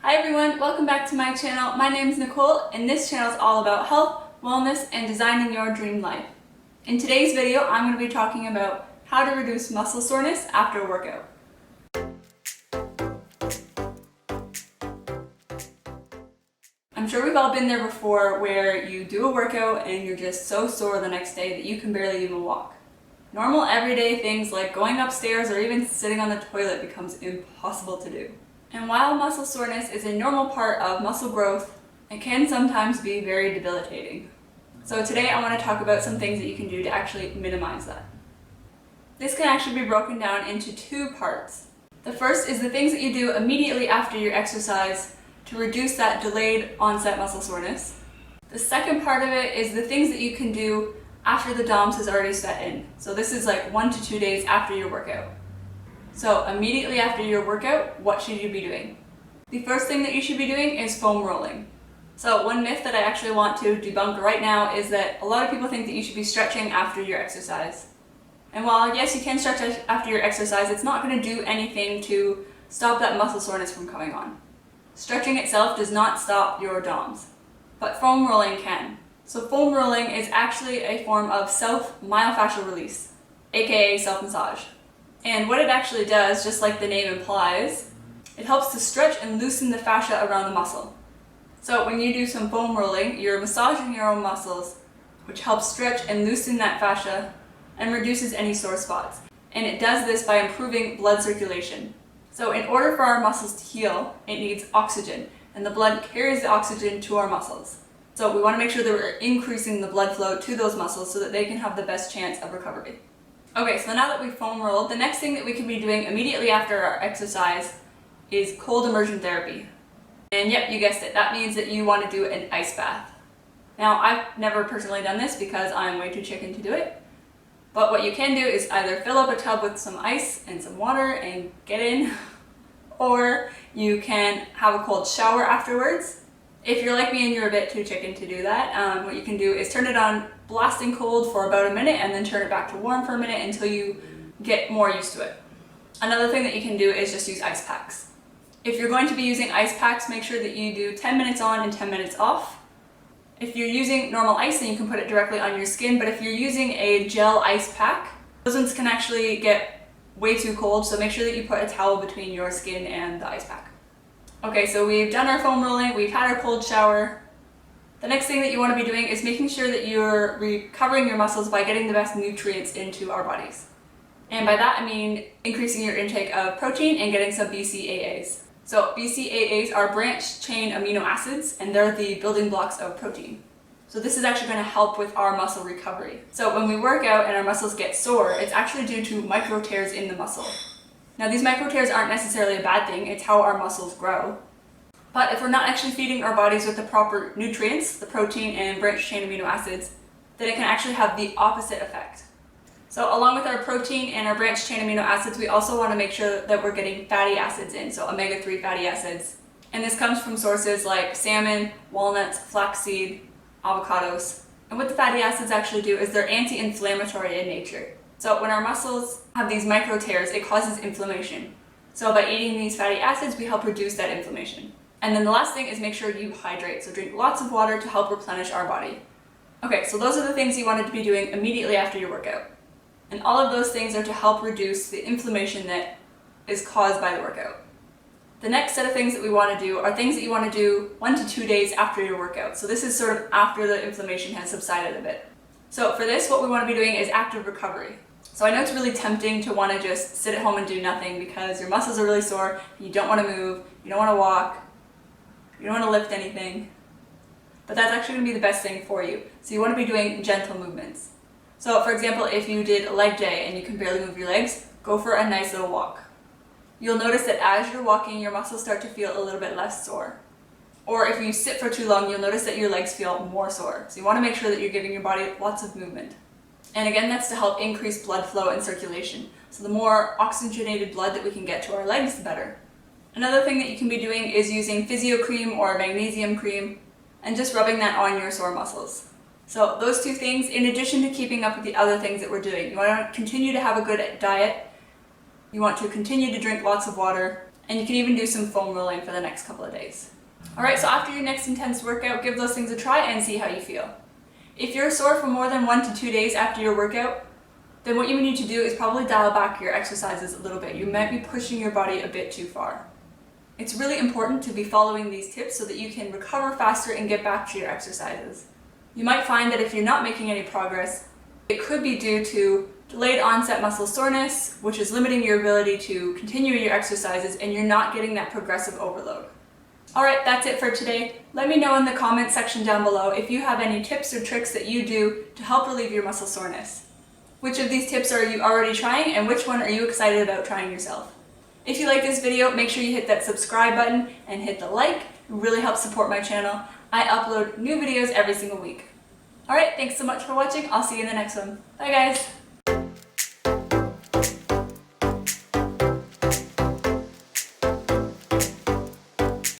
Hi everyone, welcome back to my channel. My name is Nicole and this channel is all about health, wellness, and designing your dream life. In today's video, I'm going to be talking about how to reduce muscle soreness after a workout. I'm sure we've all been there before where you do a workout and you're just so sore the next day that you can barely even walk. Normal everyday things like going upstairs or even sitting on the toilet becomes impossible to do. And while muscle soreness is a normal part of muscle growth, it can sometimes be very debilitating. So today I want to talk about some things that you can do to actually minimize that. This can actually be broken down into two parts. The first is the things that you do immediately after your exercise to reduce that delayed onset muscle soreness. The second part of it is the things that you can do after the DOMS has already set in. So this is like 1 to 2 days after your workout. So immediately after your workout, what should you be doing? The first thing that you should be doing is foam rolling. So one myth that I actually want to debunk right now is that a lot of people think that you should be stretching after your exercise. And while yes, you can stretch after your exercise, it's not going to do anything to stop that muscle soreness from coming on. Stretching itself does not stop your DOMS, but foam rolling can. So foam rolling is actually a form of self-myofascial release, aka self-massage. And what it actually does, just like the name implies, it helps to stretch and loosen the fascia around the muscle. So when you do some foam rolling, you're massaging your own muscles, which helps stretch and loosen that fascia and reduces any sore spots. And it does this by improving blood circulation. So in order for our muscles to heal, it needs oxygen, and the blood carries the oxygen to our muscles. So we want to make sure that we're increasing the blood flow to those muscles so that they can have the best chance of recovery. Okay, so now that we've foam rolled, the next thing that we can be doing immediately after our exercise is cold immersion therapy. And yep, you guessed it, that means that you want to do an ice bath. Now, I've never personally done this because I'm way too chicken to do it. But what you can do is either fill up a tub with some ice and some water and get in, or you can have a cold shower afterwards. If you're like me and you're a bit too chicken to do that, what you can do is turn it on blasting cold for about a minute and then turn it back to warm for a minute until you get more used to it. Another thing that you can do is just use ice packs. If you're going to be using ice packs, make sure that you do 10 minutes on and 10 minutes off. If you're using normal ice, then you can put it directly on your skin, but if you're using a gel ice pack, those ones can actually get way too cold, so make sure that you put a towel between your skin and the ice pack. Okay, so we've done our foam rolling, we've had our cold shower. The next thing that you want to be doing is making sure that you're recovering your muscles by getting the best nutrients into our bodies. And by that I mean increasing your intake of protein and getting some BCAAs. So BCAAs are branched chain amino acids, and they're the building blocks of protein. So this is actually going to help with our muscle recovery. So when we work out and our muscles get sore, it's actually due to micro tears in the muscle. Now these micro tears aren't necessarily a bad thing, it's how our muscles grow. But if we're not actually feeding our bodies with the proper nutrients, the protein and branched chain amino acids, then it can actually have the opposite effect. So along with our protein and our branched chain amino acids, we also want to make sure that we're getting fatty acids in, so omega-3 fatty acids. And this comes from sources like salmon, walnuts, flaxseed, avocados. And what the fatty acids actually do is they're anti-inflammatory in nature. So when our muscles have these micro tears, it causes inflammation. So by eating these fatty acids, we help reduce that inflammation. And then the last thing is make sure you hydrate. So drink lots of water to help replenish our body. Okay, so those are the things you wanted to be doing immediately after your workout. And all of those things are to help reduce the inflammation that is caused by the workout. The next set of things that we want to do are things that you want to do 1 to 2 days after your workout. So this is sort of after the inflammation has subsided a bit. So for this, what we want to be doing is active recovery. So I know it's really tempting to want to just sit at home and do nothing because your muscles are really sore, you don't want to move, you don't want to walk, you don't want to lift anything. But that's actually going to be the best thing for you. So you want to be doing gentle movements. So for example, if you did a leg day and you can barely move your legs, go for a nice little walk. You'll notice that as you're walking, your muscles start to feel a little bit less sore. Or if you sit for too long, you'll notice that your legs feel more sore. So you want to make sure that you're giving your body lots of movement. And again, that's to help increase blood flow and circulation. So the more oxygenated blood that we can get to our legs, the better. Another thing that you can be doing is using physio cream or magnesium cream and just rubbing that on your sore muscles. So those two things, in addition to keeping up with the other things that we're doing, you want to continue to have a good diet, you want to continue to drink lots of water, And you can even do some foam rolling for the next couple of days. Alright, so after your next intense workout, give those things a try and see how you feel. If you're sore for more than 1 to 2 days after your workout, then what you need to do is probably dial back your exercises a little bit. You might be pushing your body a bit too far. It's really important to be following these tips so that you can recover faster and get back to your exercises. You might find that if you're not making any progress, it could be due to delayed onset muscle soreness, which is limiting your ability to continue your exercises, and you're not getting that progressive overload. Alright, that's it for today. Let me know in the comment section down below if you have any tips or tricks that you do to help relieve your muscle soreness. Which of these tips are you already trying, and which one are you excited about trying yourself? If you like this video, make sure you hit that subscribe button and hit the like. It really helps support my channel. I upload new videos every single week. Alright, thanks so much for watching. I'll see you in the next one. Bye guys!